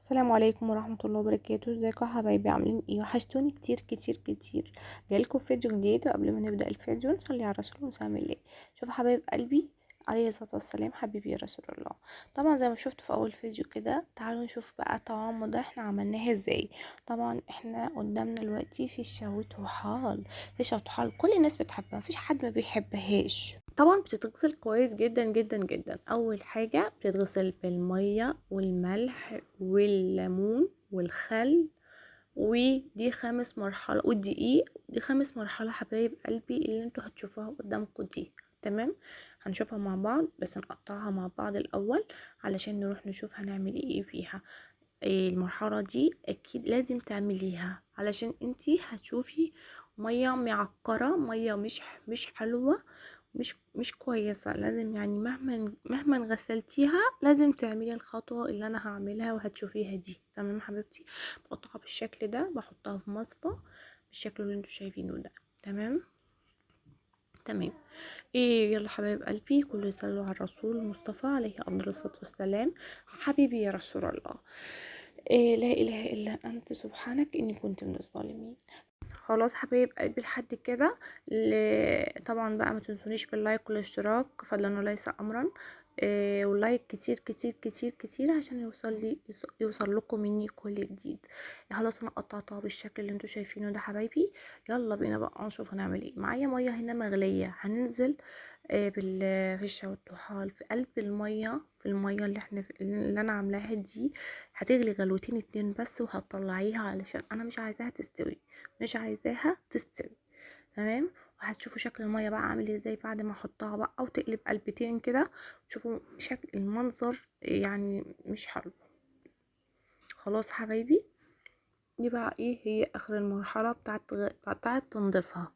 السلام عليكم ورحمة الله وبركاته. ازيكم يا حبايبي؟ عاملين ايه؟ وحشتوني كتير كتير كتير. جايلكم فيديو جديد، وقبل ما نبدأ الفيديو نصلي على الرسول ونسلم الله. شوفوا حبايب قلبي، عليه الصلاة والسلام، حبيبي يا رسول الله. طبعا زي ما شفتوا في اول فيديو كده، تعالوا نشوف بقى الطعام ده احنا عملناه ازاي. طبعا احنا قدامنا دلوقتي فيش وطحال. فيش وطحال كل الناس بتحبها، مفيش حد ما بيحبهاش. طبعا بتتغسل كويس جدا جدا جدا. اول حاجة بتتغسل بالمية والملح والليمون والخل، ودي خامس مرحلة، والدقيق. دي خامس مرحلة حبايب قلبي اللي انتوا هتشوفوها قدامكم دي. تمام، هنشوفها مع بعض، بس نقطعها مع بعض الاول علشان نروح نشوف هنعمل ايه فيها. إيه المرحلة دي اكيد لازم تعمليها علشان انتي هتشوفي مية معكرة، مية مش حلوة، مش كويسة. لازم يعني مهما غسلتيها لازم تعملي الخطوة اللي انا هعملها وهتشوفيها دي. تمام حبيبتي؟ بقطعها بالشكل ده، بحطها في مصفى بالشكل اللي انتوا شايفينه ده. تمام تمام. ايه يلا حبايب قلبي، كله يصلوا على الرسول المصطفى عليه افضل الصلاه والسلام. حبيبي يا رسول الله. إيه لا اله الا انت سبحانك اني كنت من الظالمين. خلاص حبايب قلبي لحد كده. طبعا بقى ما تنسونيش باللايك والاشتراك فضلا وليس امرا. واللايك كتير كتير كتير كتير عشان يوصل لكم مني كل جديد. خلاص انا قطعتها بالشكل اللي انتوا شايفينه ده حبايبي. يلا بينا بقى نشوف هنعمل ايه. معايا ميه هنا مغليه، هننزل بالفشه والطحال في قلب الميه، في الميه اللي انا عاملاها دي. هتغلي غلوتين اتنين بس وهتطلعيها علشان انا مش عايزاها تستوي، مش عايزاها تستوي. تمام. وهتشوفوا شكل الميه بقى عامل ازاي بعد ما احطها بقى وتقلب قلبتين كده. تشوفوا شكل المنظر يعني مش حلو. خلاص حبايبي، دي بقى ايه هي اخر المرحله بتاعت تنظيفها.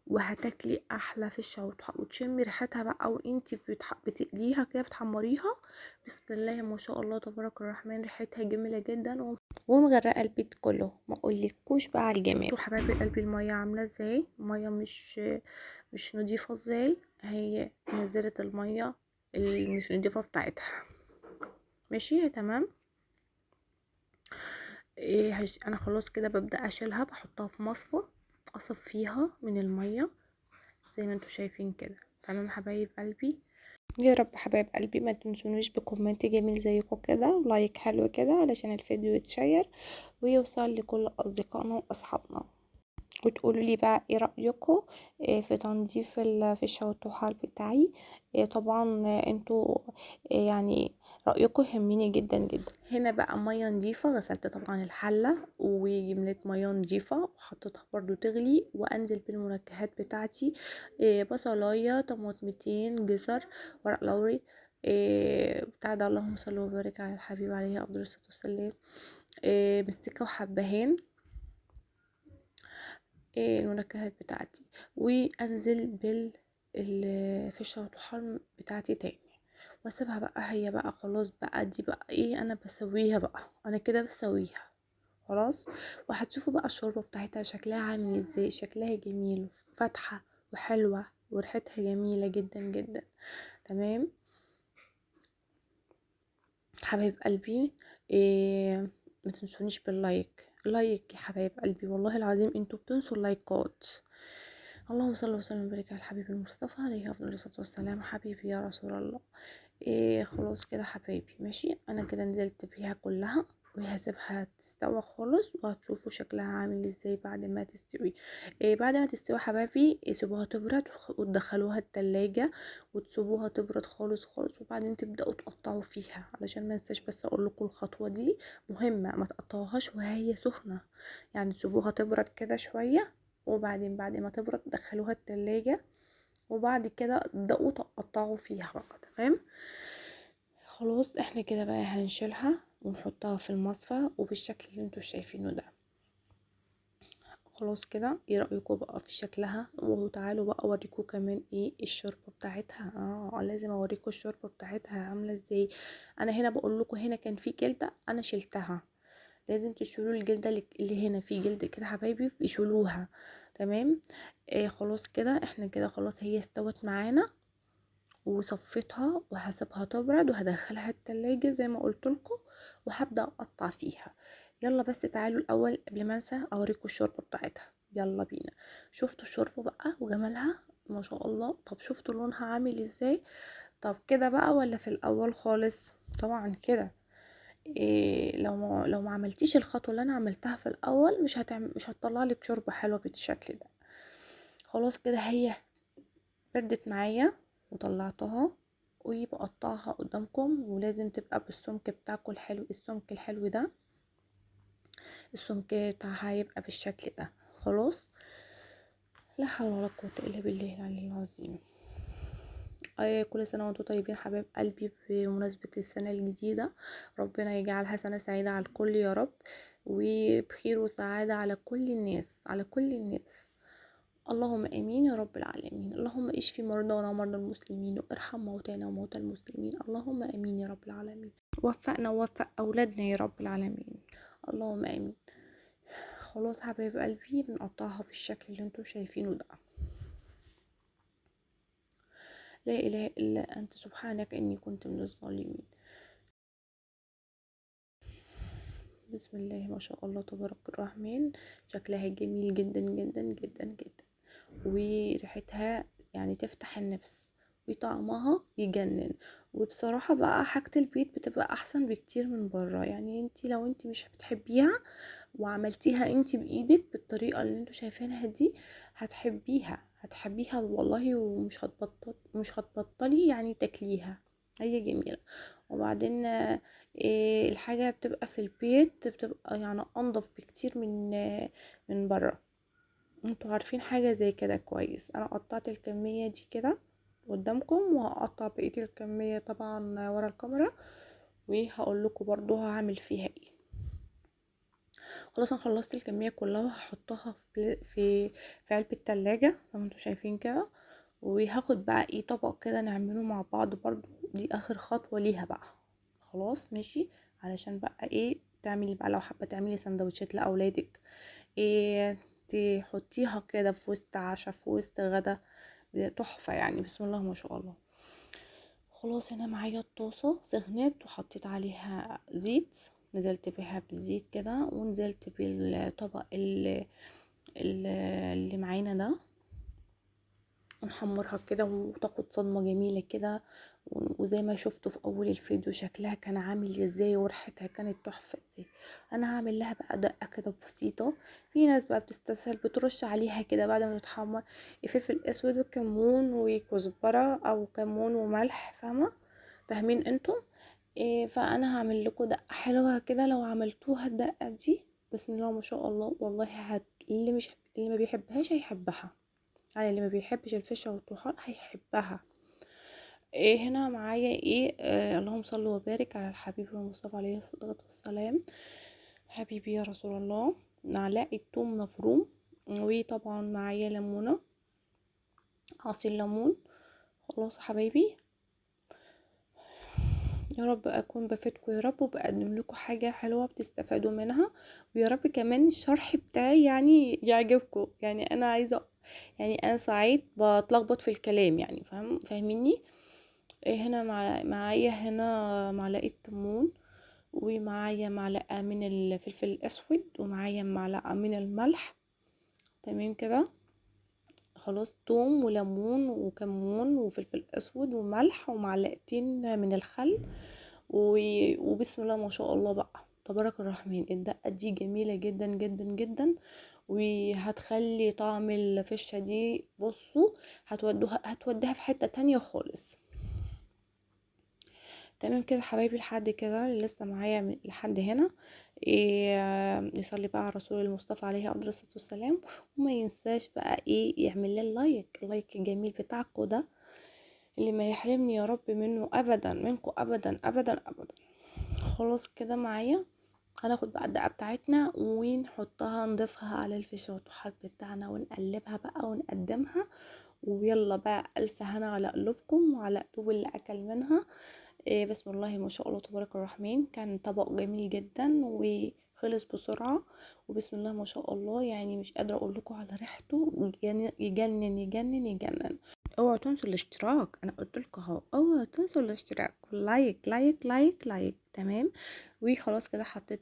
وهتاكلي احلى فشه وتشمي ريحتها بقى وانتي بتقليها كده بتحمريها. بسم الله ما شاء الله تبارك الرحمن، ريحتها جميله جدا ومغرقه البيت كله. ما اقولكوش بقى على الجمال. شفتوا حبايبي قلبي الميه عامله ازاي؟ ميه مش نضيفه ازاي. هي نزلت الميه اللي مش نضيفه بتاعتها. ماشي تمام. انا خلاص كده ببدأ اشيلها، بحطها في مصفى اصفيها من الميه زي ما انتوا شايفين كده. تمام حبايب قلبي. يا رب حبايب قلبي ما تنسونيش بكومنت جميل زيكم كده، ولايك حلو كده علشان الفيديو يتشير ويوصل لكل اصدقائنا واصحابنا. وتقولوا لي بقى ايه رأيكم في تنظيف الفيشة والطحال بتاعي. طبعا انتوا يعني رأيكم يهمني جدا جدا. هنا بقى مية نضيفة، غسلت طبعا الحلة وجملت مية نضيفة وحطيتها برضو تغلي، وانزل بالمنكهات بتاعتي. بصلاية، طماطمتين، جزر، ورق لوري، بتاع ده اللهم صل وبارك على الحبيب عليه افضل الصلاة والسلام. مستكة وحبهان. المنكهات بتاعتي، وانزل بالفشة والطحال بتاعتي تاني، واسيبها بقى. هي بقى خلاص بقى، دي بقى ايه، انا بسويها بقى، انا كده بسويها خلاص. وهتشوفوا بقى الشوربة بتاعتها شكلها عامل ازاي. شكلها جميل وفاتحة وحلوة وريحتها جميلة جدا جدا. تمام حبايب قلبي. ما تنسونيش باللايك. لايك يا حبايب قلبي، والله العظيم انتوا بتنسوا اللايكات. اللهم صل وسلم وبارك على الحبيب المصطفى عليه افضل الصلاه والسلام. حبيبي يا رسول الله. خلاص كده حبايبي، ماشي. انا كده نزلت فيها كلها وهسيبها تستوى خالص، وهتشوفوا شكلها عامل ازاي بعد ما تستوي. بعد ما تستوي حبايبي سيبوها تبرد وتدخلوها التلاجة وتسيبوها تبرد خالص خالص، وبعدين تبداوا تقطعوا فيها. علشان ما انساش بس اقول لكم الخطوه دي مهمه، ما تقطعوهاش وهي سخنه. يعني تسيبوها تبرد كده شويه، وبعدين بعد ما تبرد دخلوها التلاجة، وبعد كده ابدأوا تقطعوا فيها بقى. تمام. خلاص احنا كده بقى هنشيلها ونحطها في المصفى وبالشكل اللي انتوا شايفينه ده. خلاص كده ايه رأيكم بقى في شكلها؟ وتعالوا بقى اوريكم كمان ايه الشوربه بتاعتها. لازم اوريكم الشوربه بتاعتها عامله ازاي. انا هنا بقول لكم هنا كان في جلده انا شلتها، لازم تشيلوا الجلده اللي هنا في جلد كده حبايبي بيشيلوها. تمام. خلاص كده احنا كده خلاص هي استوت معانا، وصفيتها وهسيبها تبرد وهدخلها التلاجة زي ما قلت لكم. وهبدأ اقطع فيها. يلا بس تعالوا الاول قبل ما انسى اوريكم الشوربة بتاعتها. يلا بينا. شفتوا الشوربة بقى وجمالها ما شاء الله؟ طب شفتوا لونها عامل ازاي؟ طب كده بقى ولا في الاول خالص؟ طبعا كده. إيه لو ما عملتيش الخطوه اللي انا عملتها في الاول مش هتطلع لك شوربه حلوه بالشكل ده. خلاص كده هي بردت معايا وطلعتها وبقطعها قدامكم، ولازم تبقى بالسمك بتاعكم الحلو، السمك الحلو ده السمك بتاعها هيبقى بالشكل ده. خلاص، لا حول ولا قوه الا بالله العلي العظيم. كل سنة وانتم طيبين حبايب قلبي بمناسبة السنة الجديدة. ربنا يجعلها سنة سعيدة على الكل يا رب، وبخير وسعادة على كل الناس، على كل الناس. اللهم امين يا رب العالمين. اللهم اشفي مرضانا ومرضى المسلمين وارحم موتانا وموتى المسلمين. اللهم امين يا رب العالمين. وفقنا ووفق اولادنا يا رب العالمين. اللهم امين. خلاص حبايب قلبي بنقطعها في الشكل اللي انتم شايفينه ده. لا اله الا انت سبحانك اني كنت من الظالمين. بسم الله ما شاء الله تبارك الرحمن. شكلها جميل جدا جدا جدا جدا، وريحتها يعني تفتح النفس، وطعمها يجنن. وبصراحة بقى حاجة البيت بتبقى احسن بكتير من بره. يعني انتي لو انتي مش بتحبيها وعملتيها انتي بايدك بالطريقة اللي انتوا شايفينها دي، هتحبيها والله، مش هتبطلي يعني تاكليها. هي جميلة. وبعدين الحاجة بتبقى في البيت بتبقى يعني انضف بكتير من بره. انتوا عارفين حاجة زي كده كويس. انا قطعت الكمية دي كده قدامكم، وهقطع بقية الكمية طبعا ورا الكاميرا، وهقول لكم برضو هعمل فيها ايه. خلاص انا خلصت الكمية كلها، وهحطها في علبة تلاجة زي ما انتوا شايفين كده. وهاخد بقى ايه طبق كده نعمله مع بعض برضو، دي اخر خطوة ليها بقى. خلاص ماشي. علشان بقى ايه تعملي بقى لو حابة تعملي سندوتشات لاولادك، ايه تحطيها كده في وسط عشاء في وسط غدا، تحفة يعني. بسم الله ما شاء الله. خلاص انا معايا الطاسة سخنت وحطيت عليها زيت، نزلت بيها بالزيت كده، ونزلت بالطبق اللي معانا ده، نحمرها كده وتاخد صدمة جميلة كده. وزي ما شفتوا في اول الفيديو شكلها كان عامل ازاي وريحتها كانت تحفة ازاي. انا هعمل لها بقى دقة كده بسيطة. في ناس بقى بتستسهل بترش عليها كده بعد ما تتحمر فلفل اسود وكمون وكزبرة او كمون وملح، فاهمين انتم؟ فانا هعمل لكم دقة حلوة كده. لو عملتوها الدقة دي بسم الله ما شاء الله والله اللي ما بيحبهاش هيحبها، يعني اللي ما بيحبش الفشة والطحال هيحبها. هنا معايا اللهم صل وبارك على الحبيب المصطفى عليه الصلاة والسلام. حبيبي يا رسول الله. معلقة توم مفروم، وطبعا معايا ليمونة، عصير ليمون. خلاص حبايبي، يا رب اكون بفيدكم يا رب، وبقدم لكم حاجه حلوه بتستفادوا منها. ويا رب كمان الشرح بتاعي يعني يعجبكم. يعني انا عايزه، يعني انا ساعات بتلخبط في الكلام يعني فاهميني. هنا معايا هنا معلقه كمون، ومعايا معلقه من الفلفل الاسود، ومعايا معلقه من الملح. تمام كده. خلاص توم وليمون وكمون وفلفل اسود وملح ومعلقتين من الخل. وبسم الله ما شاء الله بقى تبارك الرحمن. الدقة دي جميلة جدا جدا جدا، وهتخلي طعم الفشة دي بصوا هتوديها في حتة تانية خالص. تمام كده حبايبي. لحد كده اللي لسه معايا لحد هنا يصلي بقى على رسول المصطفى عليه افضل الصلاه والسلام، وما ينساش بقى يعمل لي اللايك الجميل بتاعكم ده اللي ما يحرمني يا رب منه ابدا، منكم ابدا ابدا ابدا. خلاص كده معايا هناخد بقى الدقه بتاعتنا ونحطها نضيفها على الفشار والطحال بتاعنا، ونقلبها بقى ونقدمها. ويلا بقى الف هنا على قلوبكم وعلى قلوب اللي اكل منها. بسم الله ما شاء الله تبارك الرحمن. كان طبق جميل جدا وخلص بسرعة، وبسم الله ما شاء الله. يعني مش قادرة اقول لكم على ريحته، يجنن يجنن يجنن. اوعوا تنسوا الاشتراك، انا قلت لكم اهو، اوعوا تنسوا الاشتراك، لايك لايك لايك لايك. تمام. وخلاص كده حطيت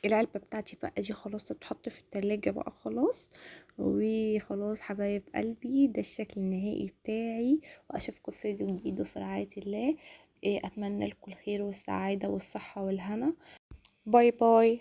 العلبة بتاعتي بقى دي، خلاص تتحط في التلاجة بقى خلاص. وخلاص حبايب قلبي، ده الشكل النهائي بتاعي. واشوفكم في فيديو جديد وفي رعاية الله. اتمنى لكم الخير والسعادة والصحة والهنا. باي باي.